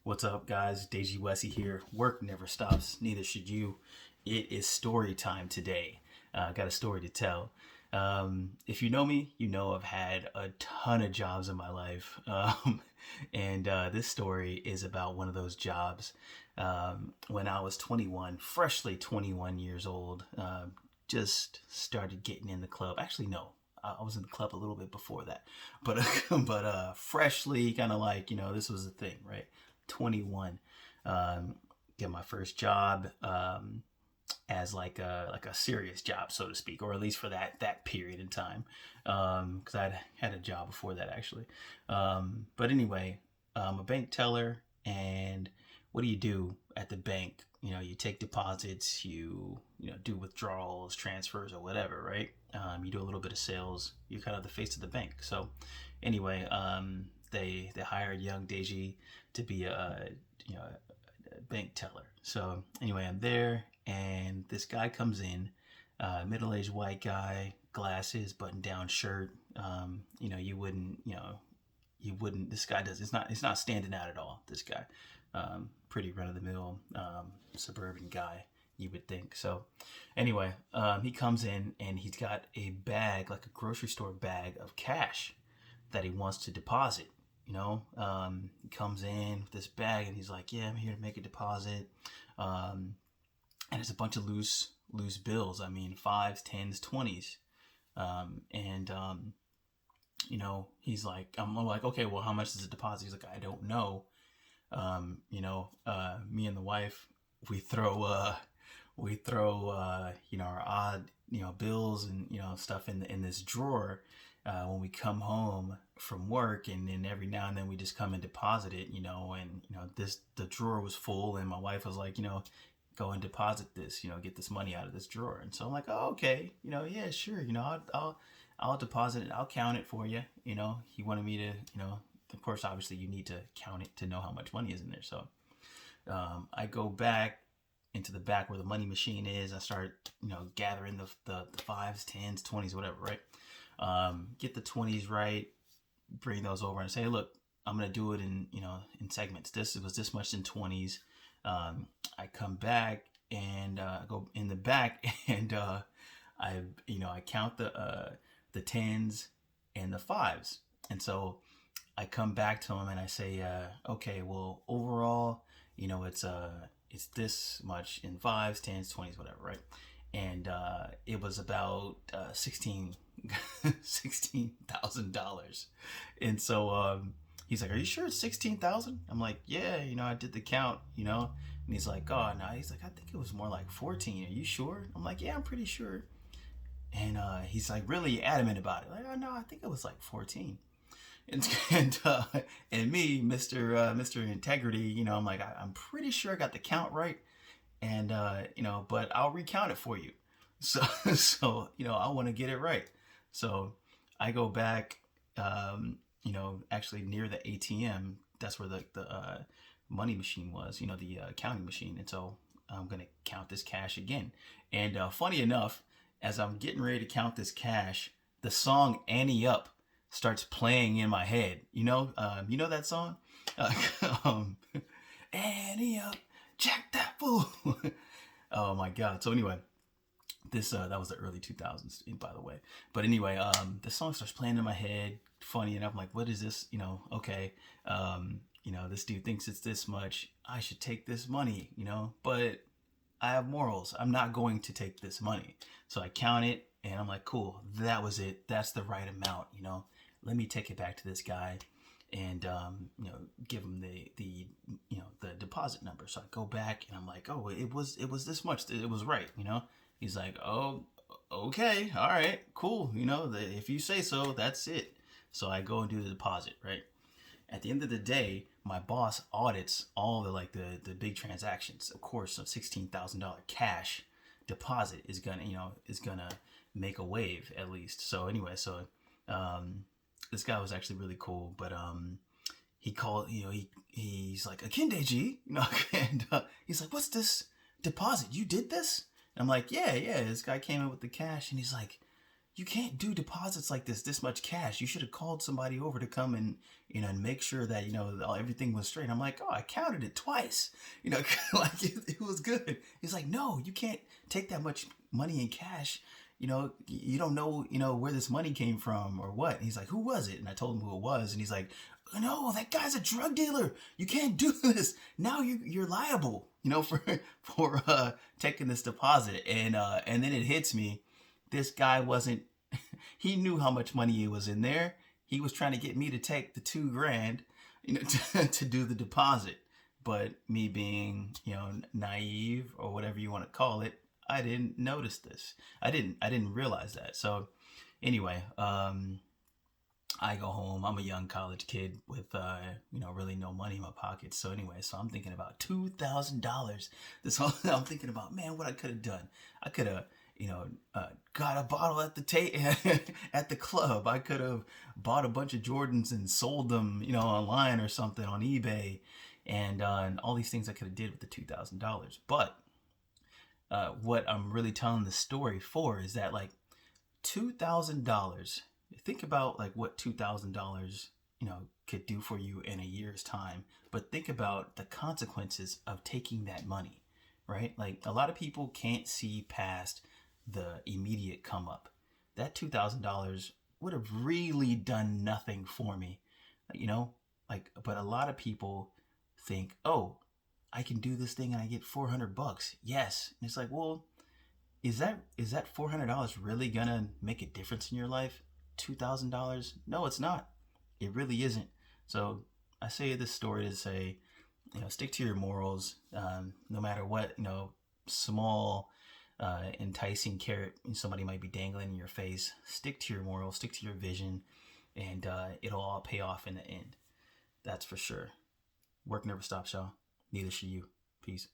What's up, guys? Deji Wessie here. Work never stops, neither should you. It is story time today. Got a story to tell. If you know me, you know I've had a ton of jobs in my life. And this story is about one of those jobs when I was 21, freshly 21 years old. Just started getting in the club. Actually, no. I was in the club a little bit before that, but freshly kind of like, this was a thing, right? 21, get my first job as like a serious job, so to speak, or at least for that period in time, because I'd had a job before that actually. But anyway, I'm a bank teller, and what do you do at the bank? You take deposits, you do withdrawals, transfers, or whatever, right? You do a little bit of sales. You're kind of the face of the bank. So anyway, they hired young Deji to be a bank teller. So anyway, I'm there, and this guy comes in, middle-aged white guy, glasses, button-down shirt. You wouldn't. This guy does. It's not standing out at all. This guy, pretty run-of-the-mill suburban guy, you would think. So anyway, he comes in, and he's got a bag, like a grocery store bag of cash that he wants to deposit. He comes in with this bag, and he's like, yeah, I'm here to make a deposit. And it's a bunch of loose bills. I mean, 5s, 10s, 20s. He's like, I'm like, okay, well, how much is the deposit? He's like, I don't know. Me and the wife, we throw our odd, bills and, stuff in this drawer, when we come home from work, and then every now and then we just come and deposit it, the drawer was full, and my wife was like, go and deposit this, get this money out of this drawer. And so I'm like, oh, okay, yeah, sure. I'll deposit it. I'll count it for you. He wanted me to, of course, obviously you need to count it to know how much money is in there. So, I go back into the back where the money machine is. I start, gathering the 5s, 10s, 20s, whatever, right? Get the 20s right, bring those over and say, hey, look, I'm going to do it in segments. It was this much in 20s. I come back, and go in the back, and I count the 10s and the 5s. And so I come back to him and I say, okay, well, overall, it's this much in 5s, 10s, 20s, whatever, right? And it was about $16,000. And so he's like, are you sure it's 16,000? I'm like, yeah, I did the count, And he's like, oh, no. He's like, I think it was more like 14. Are you sure? I'm like, yeah, I'm pretty sure. And he's like really adamant about it. Like, oh, no, I think it was like 14. And me, Mr. Integrity, I'm like, I'm pretty sure I got the count right. And, but I'll recount it for you. So, I want to get it right. So I go back, actually near the ATM. That's where the money machine was, the counting machine. And so I'm going to count this cash again. And funny enough, as I'm getting ready to count this cash, the song Annie Up starts playing in my head. You know that song? Annie Up, Jack that fool. Oh my God. So anyway, this that was the early 2000s, by the way. But anyway, the song starts playing in my head. Funny enough, I'm like, what is this? Okay. This dude thinks it's this much. I should take this money, but I have morals. I'm not going to take this money. So I count it, and I'm like, cool, that was it. That's the right amount, Let me take it back to this guy and, give him the deposit number. So I go back, and I'm like, oh, it was this much. It was right, He's like, oh, okay, all right, cool. If you say so, that's it. So I go and do the deposit, right? At the end of the day, my boss audits all the big transactions. Of course, a $16,000 cash deposit is gonna make a wave at least. So anyway, this guy was actually really cool, but he called, he's like, Akindeji, and he's like, what's this deposit? You did this? And I'm like, yeah. This guy came in with the cash, and he's like, you can't do deposits like this much cash. You should have called somebody over to come and, and make sure that, everything was straight. I'm like, oh, I counted it twice, like it was good. He's like, no, you can't take that much money in cash. You don't know, where this money came from or what. And he's like, who was it? And I told him who it was. And he's like, no, that guy's a drug dealer. You can't do this. Now you're liable, for taking this deposit. And then it hits me. This guy wasn't, he knew how much money was in there. He was trying to get me to take the $2,000, to do the deposit. But me being, naive or whatever you want to call it, I didn't notice this. I didn't realize that. So anyway, I go home. I'm a young college kid with, really no money in my pocket. So anyway, so I'm thinking about $2,000. I'm thinking about, man, what I could have done. I could have, got a bottle at the at the club. I could have bought a bunch of Jordans and sold them, online or something on eBay, and all these things I could have did with the $2,000. But what I'm really telling the story for is that, like, $2,000. Think about like what $2,000, could do for you in a year's time. But think about the consequences of taking that money, right? Like, a lot of people can't see past the immediate come up. That $2,000 would have really done nothing for me, but a lot of people think, oh, I can do this thing and I get $400. Yes. And it's like, well, is that $400 really gonna make a difference in your life? $2,000? No, it's not. It really isn't. So I say this story to say, stick to your morals. No matter what, small, enticing carrot somebody might be dangling in your face. Stick to your morals, stick to your vision, and it'll all pay off in the end. That's for sure. Work never stops, y'all. Neither should you. Peace.